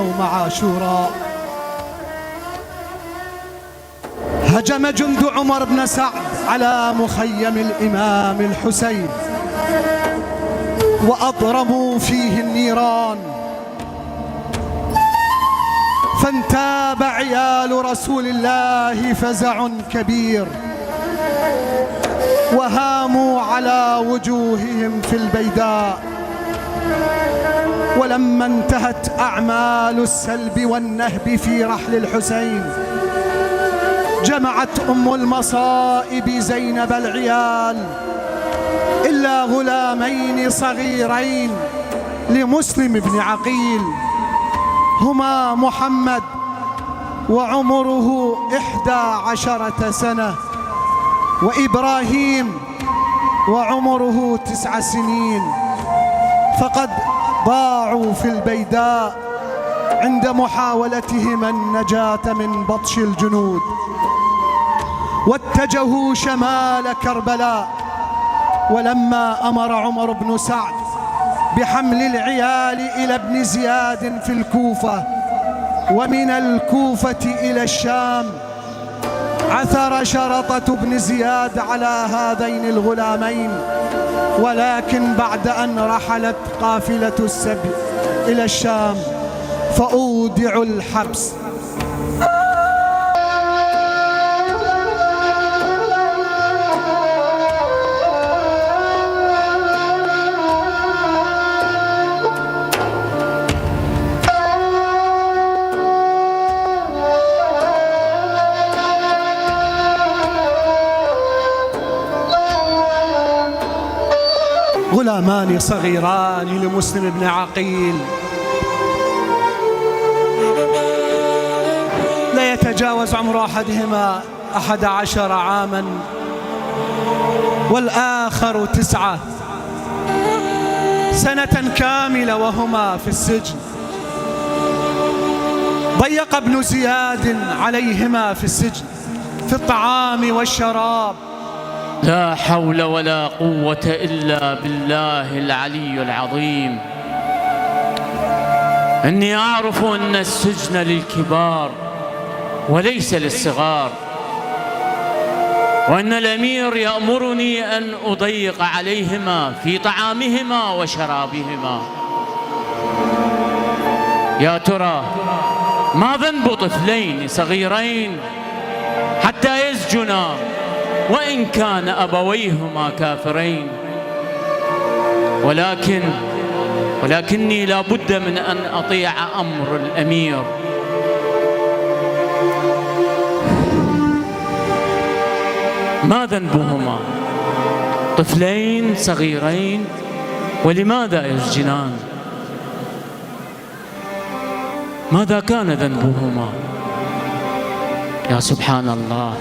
يوم عاشوراء هجم جند عمر بن سعد على مخيم الإمام الحسين وأضرموا فيه النيران، فانتاب عيال رسول الله فزع كبير وهاموا على وجوههم في البيداء. ولما انتهت أعمال السلب والنهب في رحل الحسين جمعت أم المصائب زينب العيال إلا غلامين صغيرين لمسلم بن عقيل، هما محمد وعمره 11 سنة، وإبراهيم وعمره 9 سنين، فقد ضاعوا في البيداء عند محاولتهما النجاة من بطش الجنود، واتجهوا شمال كربلاء. ولما أمر عمر بن سعد بحمل العيال إلى ابن زياد في الكوفة، ومن الكوفة إلى الشام، عثر شرطة ابن زياد على هذين الغلامين، ولكن بعد أن رحلت قافلة السبي إلى الشام فأودعوا الحبس. غلامان صغيران لمسلم بن عقيل لا يتجاوز عمر أحدهما 11 عاما والآخر 9 سنة كاملة وهما في السجن. ضيق ابن زياد عليهما في السجن في الطعام والشراب. لا حول ولا قوة إلا بالله العلي العظيم. إني أعرف أن السجن للكبار وليس للصغار، وأن الأمير يأمرني أن أضيق عليهما في طعامهما وشرابهما. يا ترى ما ذنب طفلين صغيرين حتى يسجنا وإن كان أبويهما كافرين؟ ولكني لا بد من أن أطيع أمر الأمير. ما ذنبهما؟ طفلين صغيرين، ولماذا يسجنان؟ ماذا كان ذنبهما؟ يا سبحان الله.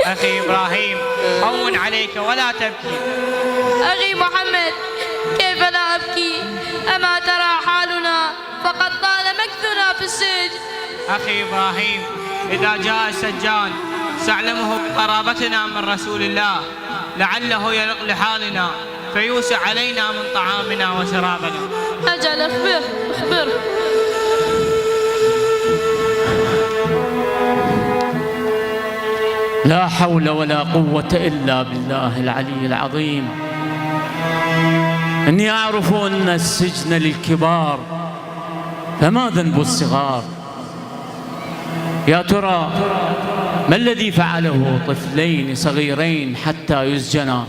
أخي إبراهيم هون عليك ولا تبكي. أخي محمد كيف لا أبكي؟ أما ترى حالنا فقد طال مكثنا في السجن. أخي إبراهيم إذا جاء السجان سأعلمه بقرابتنا من رسول الله، لعله يلق لحالنا فيوسع علينا من طعامنا وشرابنا. أجل أخبره. لا حول ولا قوة إلا بالله العلي العظيم. إني أعرف أن السجن للكبار، فما ذنب الصغار؟ يا ترى ما الذي فعله طفلين صغيرين حتى يسجنا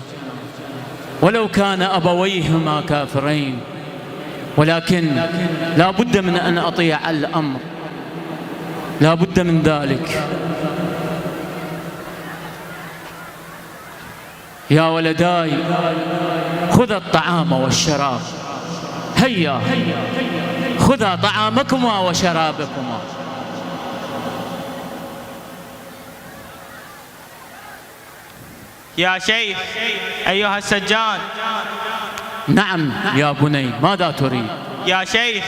ولو كان أبويهما كافرين؟ ولكن لا بد من أن أطيع الأمر، لا بد من ذلك. يا ولداي خذا الطعام والشراب، هيا خذا طعامكما وشرابكما. يا شيخ أيها السجان. نعم يا بني، ماذا تريد؟ يا شيخ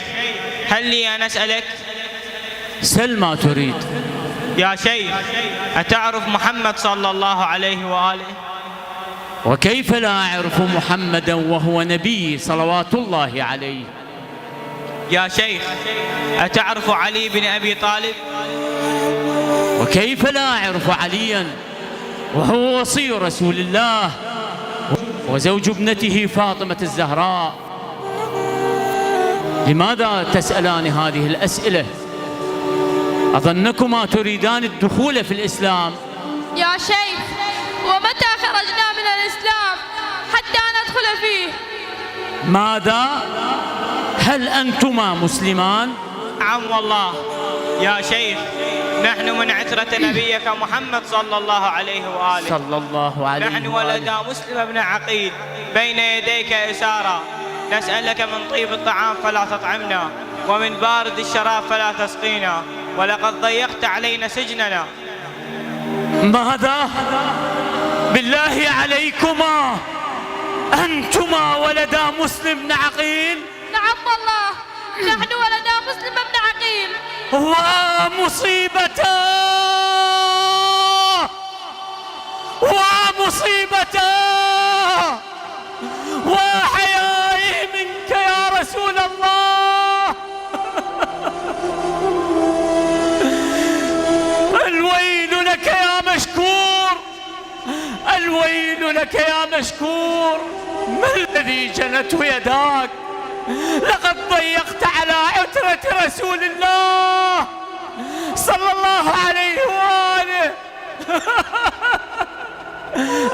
هل لي أن أسألك؟ سل ما تريد. يا شيخ أتعرف محمد صلى الله عليه وآله؟ وكيف لا أعرف محمدا وهو نبي صلوات الله عليه؟ يا شيخ أتعرف علي بن أبي طالب؟ وكيف لا أعرف عليا وهو وصي رسول الله وزوج ابنته فاطمة الزهراء؟ لماذا تسألان هذه الأسئلة؟ أظنكما تريدان الدخول في الإسلام. يا شيخ ومتى خرجنا من الإسلام حتى ندخل فيه؟ ماذا؟ هل أنتما مسلمان؟ نعم والله يا شيخ، نحن من عترة نبيك محمد صلى الله عليه وآله. صلى الله عليه نحن وآله. ولدا مسلم بن عقيل بين يديك إسارا، نسألك من طيب الطعام فلا تطعمنا ومن بارد الشراب فلا تسقينا، ولقد ضيقت علينا سجننا. ماذا؟ بالله عليكما أنتما ولدا مسلم بن عقيل؟ نعم والله نحن ولدا مسلم بن عقيل. ومصيبته ومصيبته وحيائي منك يا رسول الله. الويل لك يا مشكور، الويل لك يا مشكور. ما الذي جنته يداك؟ لقد ضيقت على عترة رسول الله صلى الله عليه وآله.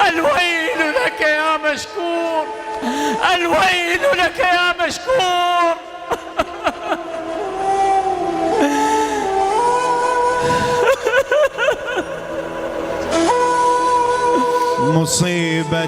الويل لك يا مشكور، الويل لك يا مشكور. مصيبة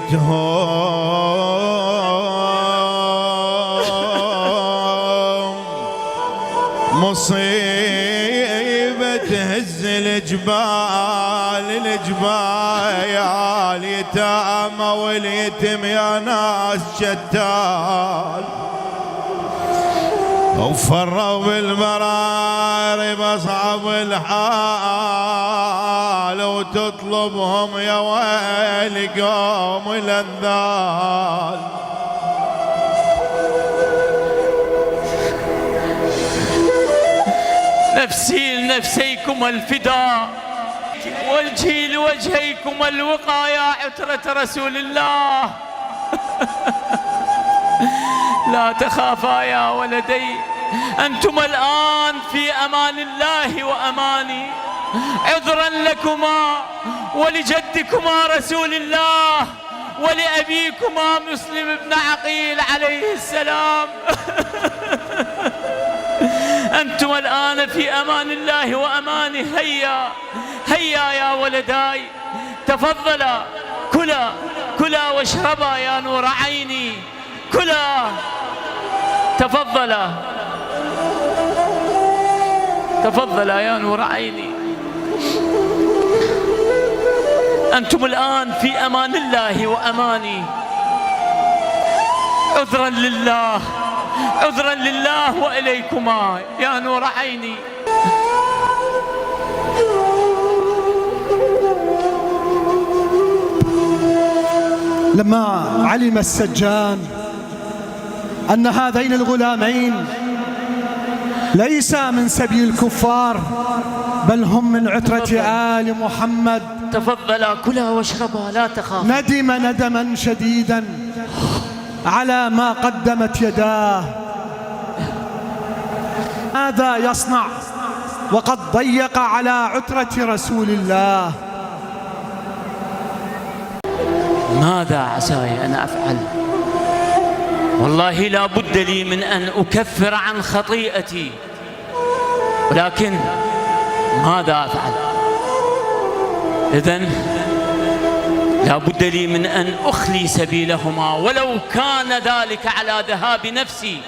تهز الجبال، الجبال يتامى واليتم يا ناس شتال، وفروا بالمرار بصعب الحال، وتطلبهم يا ويل قوم الانذال. نفسي لنفسيكم الفداء، وجهي لوجهيكم الوقايا عترة رسول الله. لا تخافا يا ولدي، أنتما الآن في أمان الله وأماني، عذرا لكما ولجدكما رسول الله ولأبيكما مسلم بن عقيل عليه السلام. أنتم الآن في أمان الله وأمانه. هيا هيا يا ولداي، تفضلا كلا كلا واشربا يا نور عيني، كلا تفضلا تفضلا يا نور عيني. أنتم الآن في أمان الله وأماني، عذرا لله عذرا لله وإليكما يا نور عيني. لما علم السجان أن هذين الغلامين ليس من سبيل الكفار بل هم من عترة آل محمد، تفضلا كلا واشربا لا تخاف. ندم ندما شديدا على ما قدمت يداه. ماذا يصنع وقد ضيق على عترة رسول الله. ماذا عساي أن أفعل؟ والله لا بد لي من أن أكفر عن خطيئتي، ولكن ماذا أفعل؟ إذن لا بد لي من أن أخلي سبيلهما، ولو كان ذلك على ذهاب نفسي.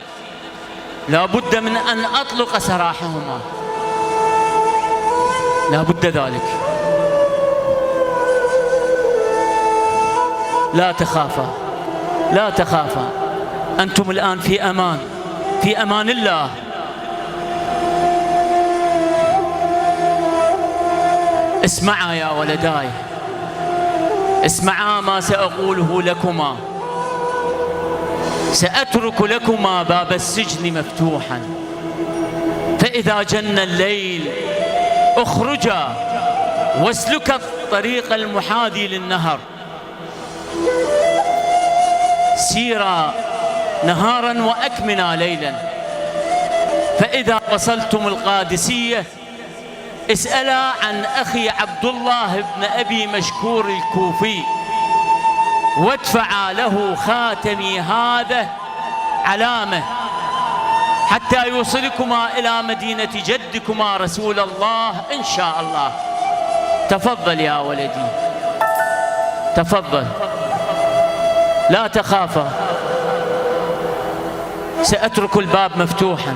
لا بد من أن أطلق سراحهما، لا بد ذلك. لا تخافا، لا تخافا، أنتم الآن في أمان، في أمان الله. اسمعا يا ولداي، اسمعا ما سأقوله لكما. سأترك لكما باب السجن مفتوحا، فإذا جن الليل اخرجا واسلكا الطريق المحاذي للنهر، سيرا نهارا وأكمنا ليلا، فإذا وصلتم القادسية اسألا عن أخي عبد الله بن أبي مشكور الكوفي، وادفعا له خاتمي هذا علامة حتى يوصلكما إلى مدينة جدكما رسول الله إن شاء الله. تفضل يا ولدي، تفضل، لا تخافا. سأترك الباب مفتوحا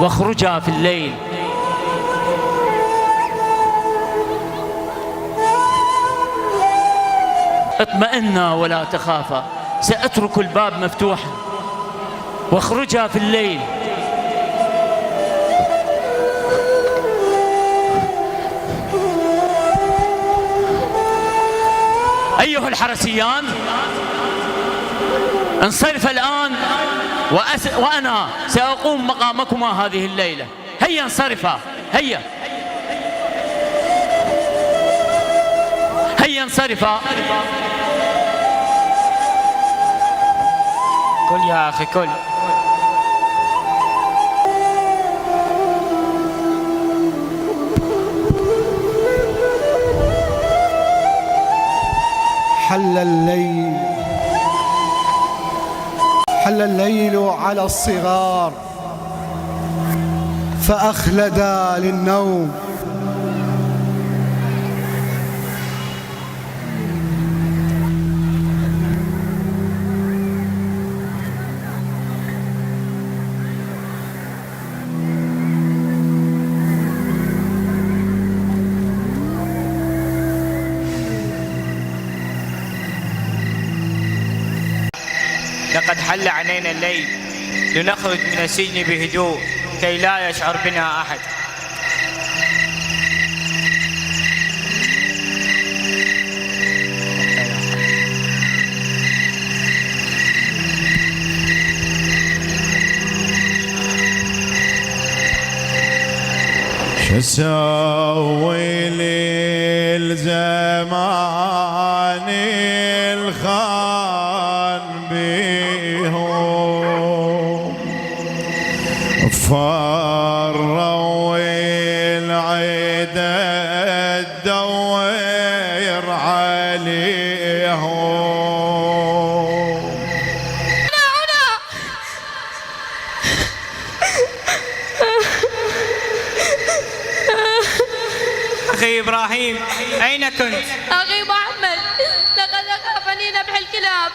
واخرجا في الليل. اطمئنا ولا تخافا، سأترك الباب مفتوحا واخرجا في الليل. أيها الحرسيان، انصرف الآن وأنا سأقوم مقامكما هذه الليلة. هيا انصرفا، هيا هيا انصرفا. كل يا أخي كل. حل الليل على الصغار فأخلدا للنوم. لقد حل علينا الليل، لنخرج من السجن بهدوء كي لا يشعر بنا أحد. شسوي لي الزمان الخان بيهم، فروا العيدة تدور عليهم. أخي إبراهيم، أين كنت؟ أخي محمد، لقد أخافني نبح الكلاب.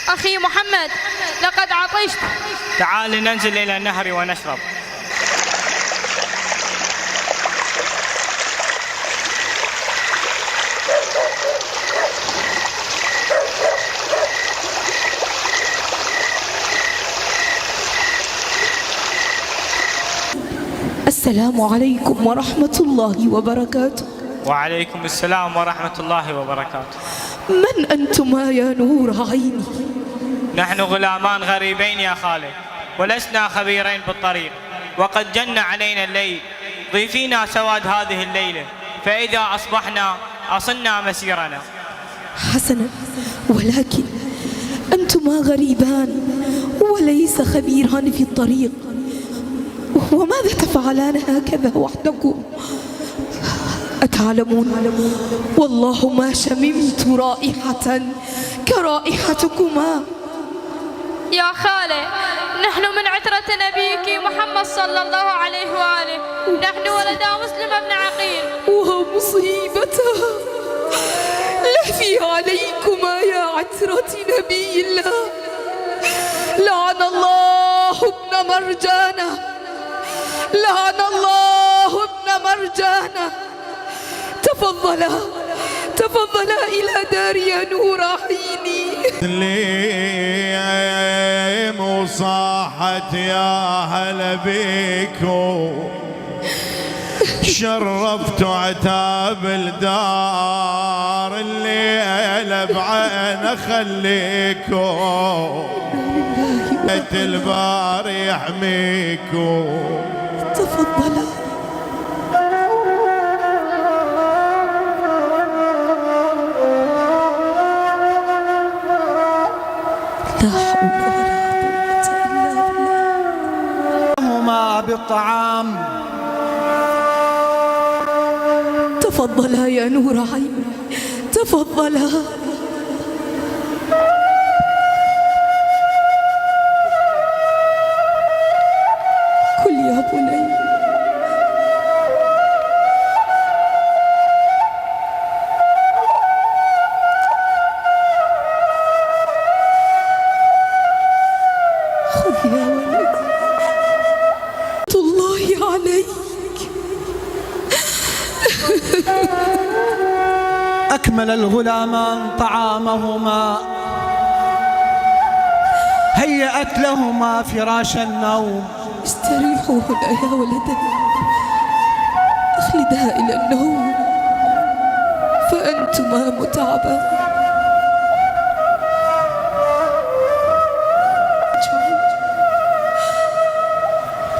أخي محمد، لقد عطشت. تعال ننزل إلى النهر ونشرب. السلام عليكم ورحمة الله وبركاته. وعليكم السلام ورحمة الله وبركاته. من أنتما يا نور عيني؟ نحن غلامان غريبين يا خالد، ولسنا خبيرين بالطريق، وقد جن علينا الليل، ضيفينا سواد هذه الليلة، فإذا أصبحنا أصلنا مسيرنا. حسنا، ولكن أنتما غريبان وليس خبيران في الطريق، وماذا تفعلان هكذا وحدكم؟ أتعلمون والله ما شممت رائحة كرائحتكما. يا خالة، نحن من عترة نبيك محمد صلى الله عليه وآله، نحن ولدا مسلم بن عقيل. ومصيبته لهفي عليكما يا عترة نبي الله. لعن الله ابن مرجانة، لعن الله ابن مرجانة. تفضلا إلى دار يا نور عيني. لي وصاحت يا هلا بيكو، شرفت عتاب الدار اللي بعين خليكو، البار يحميكو. تفضلا. بالطعام. تفضلا يا نور عيني، تفضلا. كل يا بني. خذ يا ولدي. الله عليك. أكمل الغلامان طعامهما، هيأت لهما فراش النوم. استريحوا هنا يا ولدي، اخلدها إلى النوم فأنتما متعبان.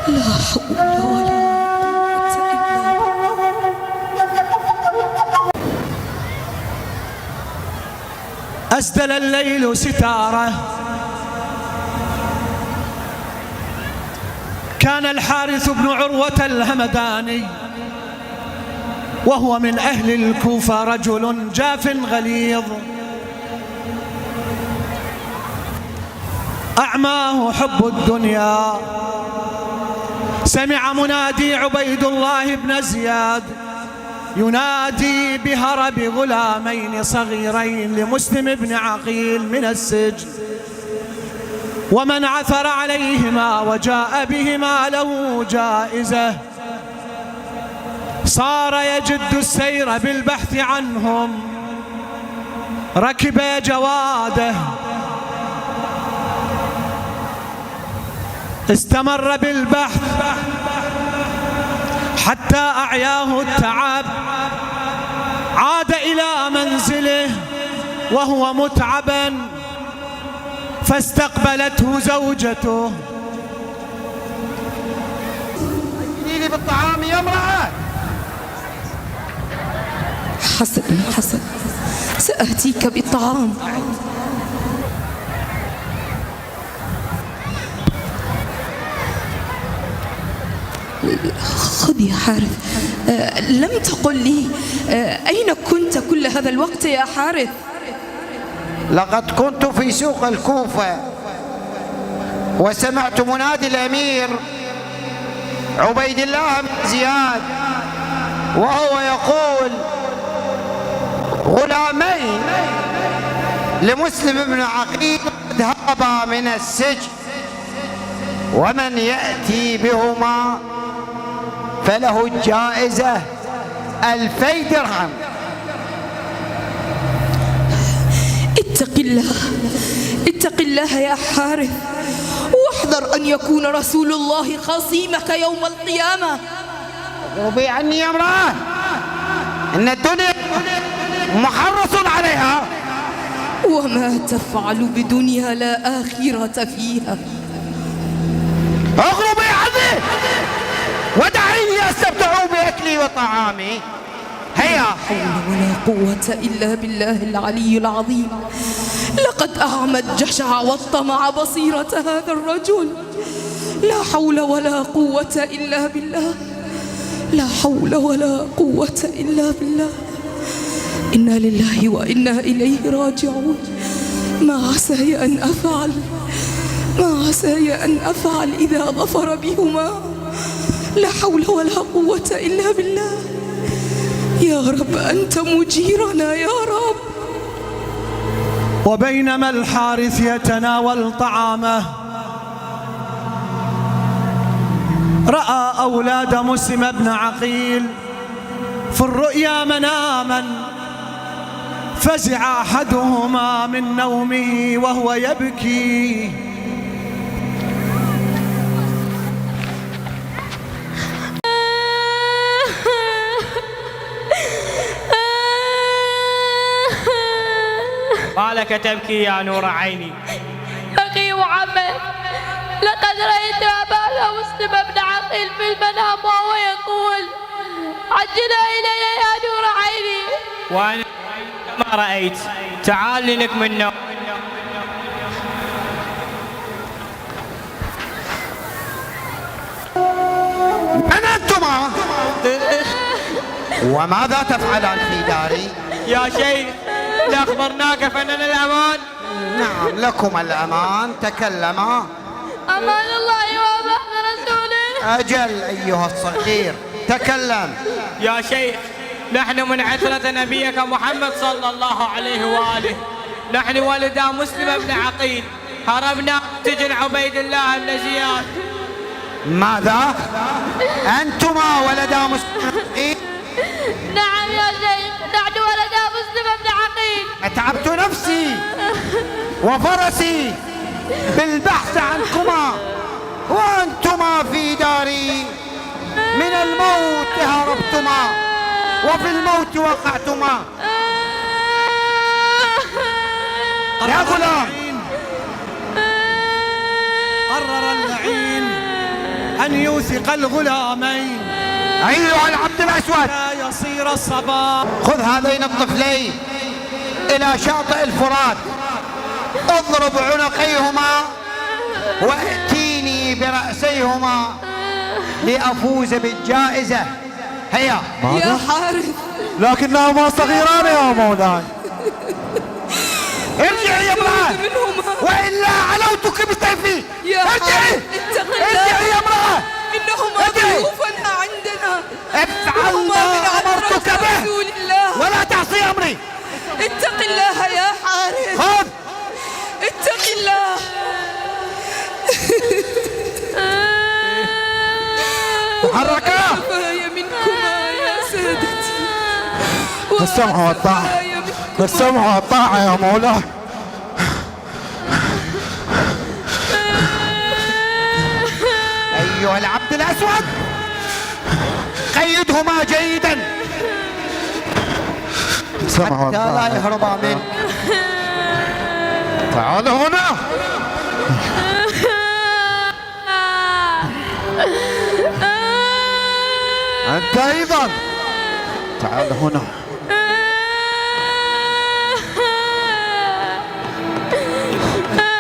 لا حول ولا قوة إلا بالله. أسدل الليل ستاره، كان الحارث بن عروة الهمداني وهو من أهل الكوفة رجل جاف غليظ، أعماه حب الدنيا. سمع منادي عبيد الله بن زياد ينادي بهرب غلامين صغيرين لمسلم بن عقيل من السجن، ومن عثر عليهما وجاء بهما له جائزة. صار يجد السير بالبحث عنهم، ركب جواده، استمر بالبحث حتى أعياه التعب، عاد إلى منزله وهو متعبا، فاستقبلته زوجته. ائتيني بالطعام يا امرأة. حسن، سآتيك بالطعام. خذ يا حارث. لم تقل لي أين كنت كل هذا الوقت يا حارث؟ لقد كنت في سوق الكوفة وسمعت منادي الأمير عبيد الله بن زياد وهو يقول غلامين لمسلم بن عقيل قد هربا من السجن، ومن يأتي بهما فله الجائزة 2000 درهم. اتق الله يا حارث، واحذر أن يكون رسول الله خصيمك يوم القيامة. اقربي عني يا امرأة، إن الدنيا محرص عليها، وما تفعل بدنيا لا آخرة فيها. اقربي عني ودعي يا استمتعوا بأكلي وطعامي. هيا. حول ولا قوة إلا بالله العلي العظيم. لقد أعمى الجشع والطمع بصيرة هذا الرجل. لا حول ولا قوة إلا بالله. لا حول ولا قوة إلا بالله. إنا لله وإنا إليه راجعون. ما عساي أن أفعل، ما عساي أن أفعل إذا ظفر بهما. لا حول ولا قوة إلا بالله. يا رب أنت مجيرنا يا رب. وبينما الحارث يتناول طعامه رأى أولاد مسلم بن عقيل في الرؤيا مناما، فزع أحدهما من نومه وهو يبكي. ما لك تبكي يا نور عيني؟ أخي محمد، لقد رأيت أبا مسلم بن عقيل في المنام وهو يقول: عجلا إلي يا نور عيني. وأنا ما رأيت. تعال لك من نوم. من أنتما؟ وماذا تفعلان في داري؟ يا شيخ، لأخبرناك فإننا الأمان. نعم لكم الأمان، تكلما. أمان الله وأمان رسوله. أجل أيها الصغير، تكلم. يا شيخ، نحن من عترة نبيك محمد صلى الله عليه وآله. نحن ولدا مسلم بن عقيل، هربنا من سجن عبيد الله بن زياد. ماذا؟ أنتما ولدا مسلم؟ نعم يا شيخ، نحن ولدا مسلم بن عقيل. أتعبت نفسي وفرسي بالبحث عنكما وأنتما في داري. من الموت هربتما وفي الموت وقعتما. يا غلام، قرر اللعين أن يوثق الغلامين أيها العبد الأسود، لا يصير الصباح. خذ هذين الطفلين إلى شاطئ الفرات، اضرب عنقيهما واتيني برأسيهما لأفوز بالجائزة. هيا. يا حارث، لكنهما صغيران يا مولاي. ارجعي يا امرأة وإلا علوتك بسيفي. يا ارجعي، اتق الله. ارجعي يا امرأة. إنهما ضيوفنا عندنا. افعل هما ما من عترة أمرتك به رسول الله. ولا تعصي أمري. اتق الله يا حارث، خذ. اتق الله. تحركا. كفاية منكما يا سادتي. السمع والطاعة، كفاية منكما. السمع والطاعة يا مولاي. أيها العبد الأسود، قيدهما جيدا السمع حتى لا والطاعة. يهربا منك. تعال هنا. أنت أيضا تعال هنا.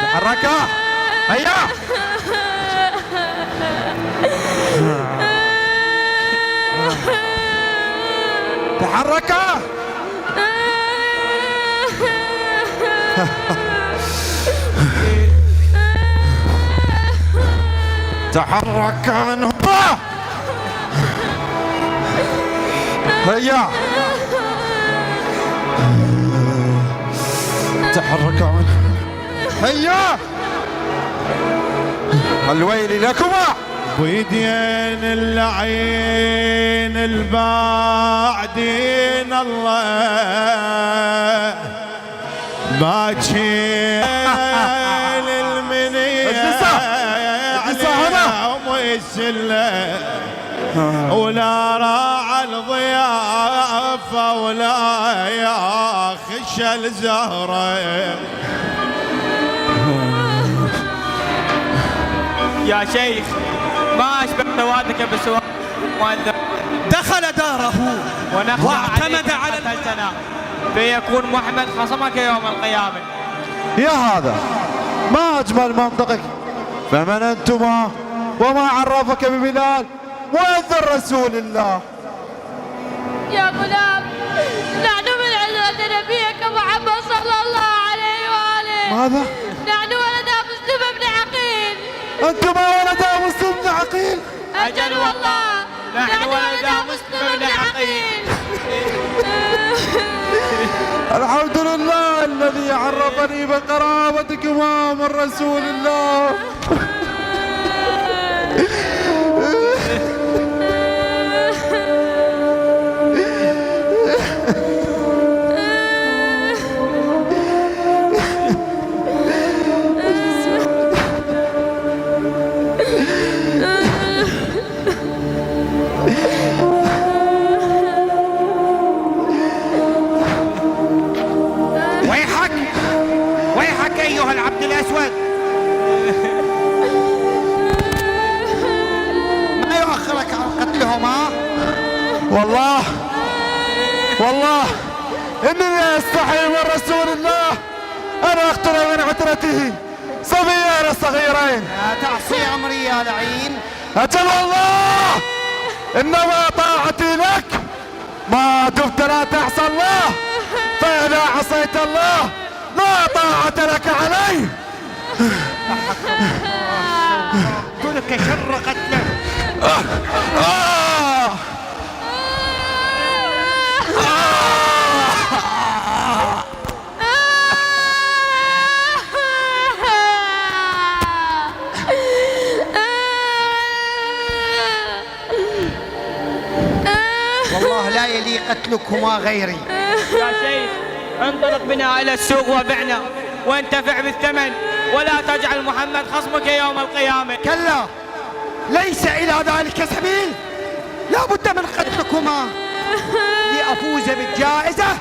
تحركا. هيا. تحركا. تحرك منهما. هيا. تحرك منه. هيا. الويل لكما. ويدين اللعين الباعدين الله باكي للمنية عليهم ويسله ولا راعى الضيافة ولا ياخش الزهرة. يا شيخ، ما أشبه سوادك بسواد. مؤذن دخل داره واعتمد على قتلتنا فيكون محمد خصمك يوم القيامة. يا هذا ما أجمل منطقك. فمن أنتما وما عرفك ببلال مؤذن رسول الله؟ يا غلام نحن من عزة نبيك محمد صلى الله عليه وآله. ماذا؟ نحن ولدا مسلم بن عقيل. أنتما ولدا مسلم بن عقيل؟ أجل والله نحن ولدا مسلم بن عقيل. الحمد لله الذي عرفني بقرابتكما من رسول الله. ويحك أيها العبد الأسود، ما يؤخرك عن قتلهما؟ والله إنني أستحي من رسول الله أن أقتل من عترته صبيان صغيرين. لا تعصي أمري يا لعين. أجل والله إنما طاعتي لك ما دمت لا تعصى الله، فإذا عصيت الله لا طاعة لك علي. قلت شر قتله. والله لا يلي قتلكما غيري. يا شيخ انطلق بنا إلى السوق وبعنا وانتفع بالثمن، ولا تجعل محمد خصمك يوم القيامة. كلا، ليس إلى ذلك سبيل. لا بد من قتلكما لأفوز بالجائزة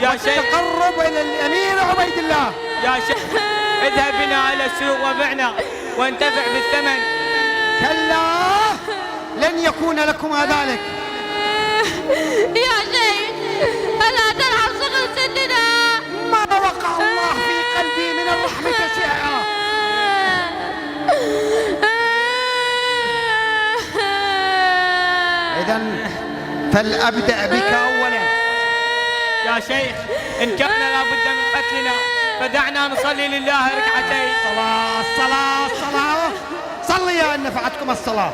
والتقرب إلى الأمير عبيد الله. يا شيخ اذهب بنا إلى السوق وبعنا وانتفع بالثمن. كلا، لن يكون لكما ذلك. يا شيخ ألا ترحم صغر سننا؟ ما وقع الله في قلبي من الرحمة شيئا. إذن فلأبدأ بك أولا. يا شيخ إن كان لابد من قتلنا فدعنا نصلي لله ركعتين. الصلاة صلي يا أن نفعتكم الصلاة.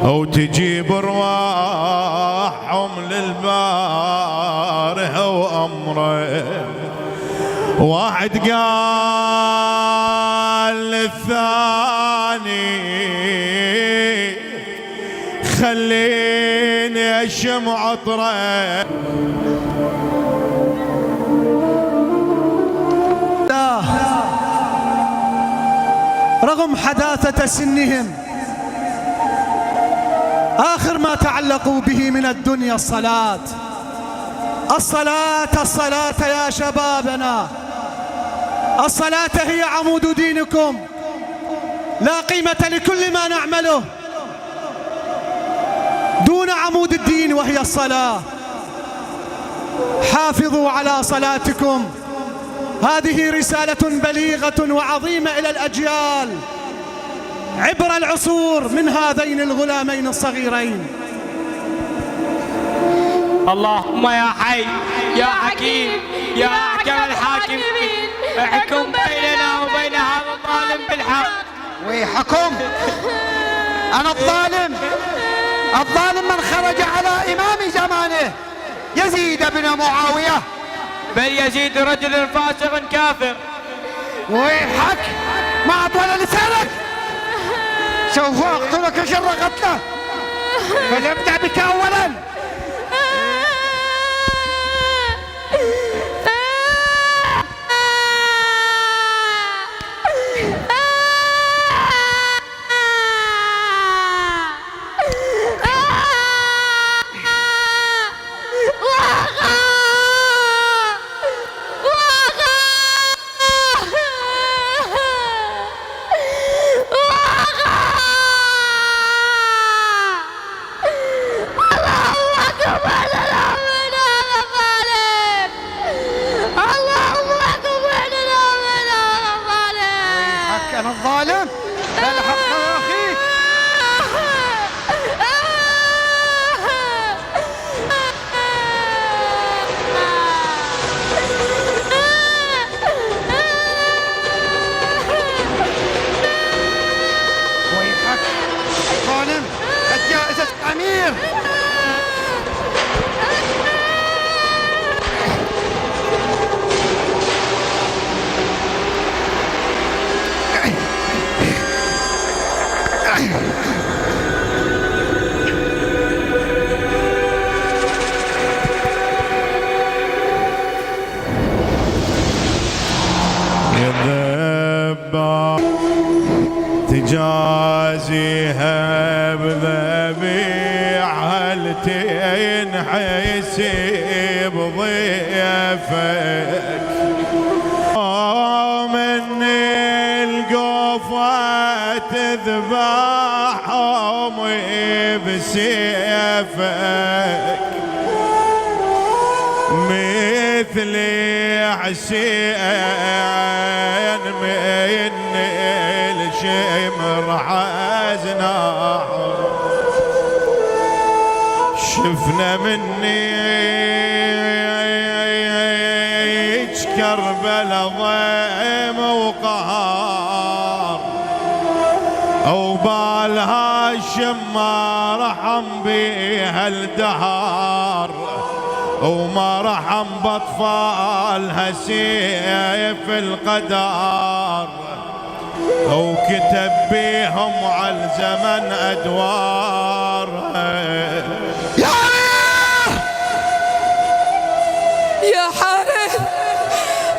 أو تجيب ارواحهم للباره وامره. واحد قال للثاني خليني اشم عطره. رغم حداثة سنهم آخر ما تعلقوا به من الدنيا الصلاة. الصلاة يا شبابنا، الصلاة هي عمود دينكم. لا قيمة لكل ما نعمله دون عمود الدين وهي الصلاة. حافظوا على صلاتكم. هذه رسالة بليغة وعظيمة إلى الأجيال عبر العصور من هذين الغلامين الصغيرين. اللهم يا حي يا حكيم يا أحكم الحاكمين احكم بيننا وبين هذا الظالم بالحق. ويحكم. أنا الظالم من خرج على إمام زمانه يزيد بن معاوية. بل يزيد رجل فاسق كافر. ويحك، ما أطول لسانك. سوف أقتلك شر قتله. فلنبدأ بك أولا. بذبيح هل تنحسي بضيفك من القوفة تذبحهم بسيفك مثل حسين من الشمر حزنا شفنا مني كربلا ضيم وقهار او بالها الشما رحم بيها الدهار وما رحم بأطفالها سيف القدر وكتب بيهم على الزمن أدوار يا حارث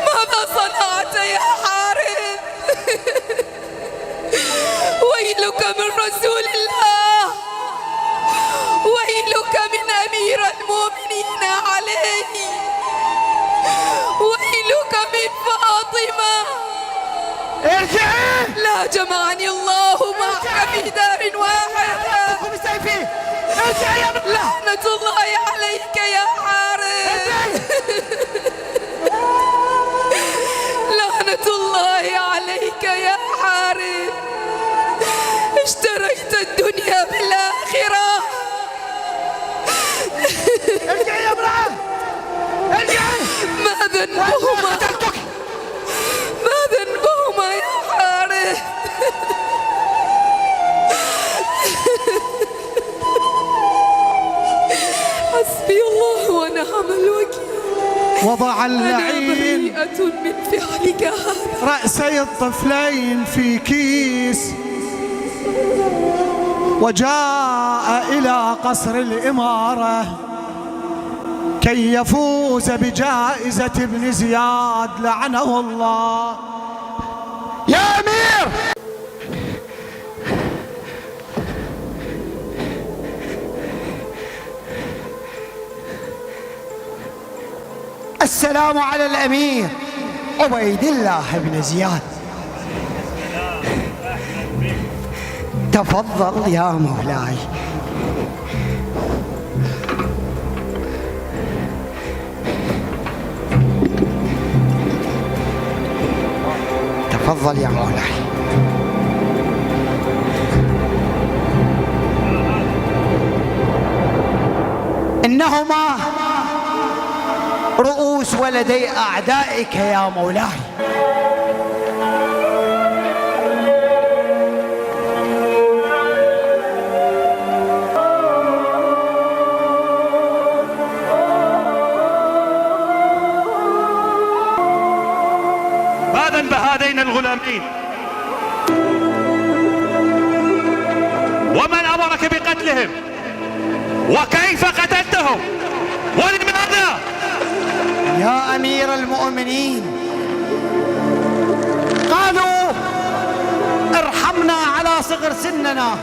ماذا صنعت يا حارث؟ ويلك من رسول الله، ويلك من أمير المؤمنين عليه، ويلك من فاطمة. ارجعي. لا جمعني الله معك في دار واحدة. بسيفي. ارجعي يا لعنة الله عليك يا حارث. لعنة الله عليك يا حارث. اشتريت الدنيا بالآخرة. ارجعي يا امرأة. ارجعي. ما ذنبهما؟ ما ذنبهما يا حارث؟ حسبي الله ونعم الوكيل. وضع أنا اللعين بريئة من فعلك هذا. رأسي الطفلين في كيس وجاء إلى قصر الإمارة كي يفوز بجائزة ابن زياد لعنه الله. يا أمير. السلام على الأمير عبيد الله بن زياد. تفضل يا مولاي. تفضل يا مولاي. إنهما رؤوس ولدي أعدائك يا مولاي. ماذا بهذين الغلامين؟ ومن أمرك بقتلهم؟ وكيف قتلتهم؟ ولماذا؟ يا أمير المؤمنين، قالوا ارحمنا على صغر سننا،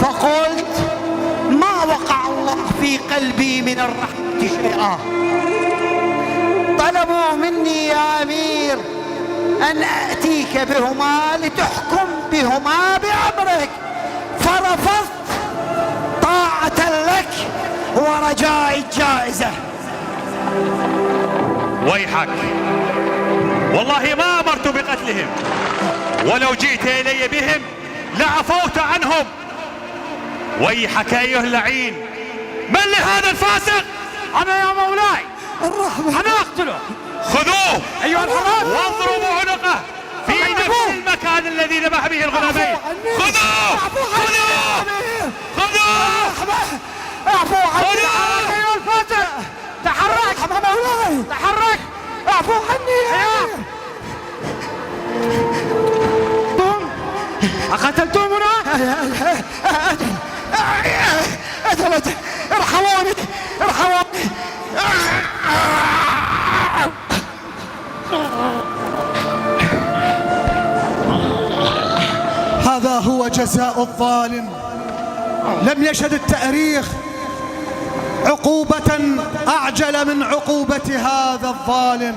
فقلت ما وقع الله في قلبي من الرحمة شيئا. طلبوا مني يا أمير أن أأتيك بهما لتحكم بهما بأمرك، فرفضت طاعة لك ورجاء الجائزة. ويحك، والله ما أمرت بقتلهم، ولو جئت إلي بهم لعفوت عنهم. ويحك أيها اللعين، من لهذا الفاسق؟ أنا يا مولاي. أنا أقتله. خذوه أيها الحرام واضربوا عنقه في نفس المكان الذي ذبح به الغلامين. خذوه خذوه خذوه. اعفو عني أيها الفاسق. تحرك يا مولاي، تحرك. اعفو عني. أقتلتمونا؟ أجل ارحموني ارحموني. هذا هو جزاء الظالم، لم يشهد التاريخ عقوبة أعجل من عقوبة هذا الظالم.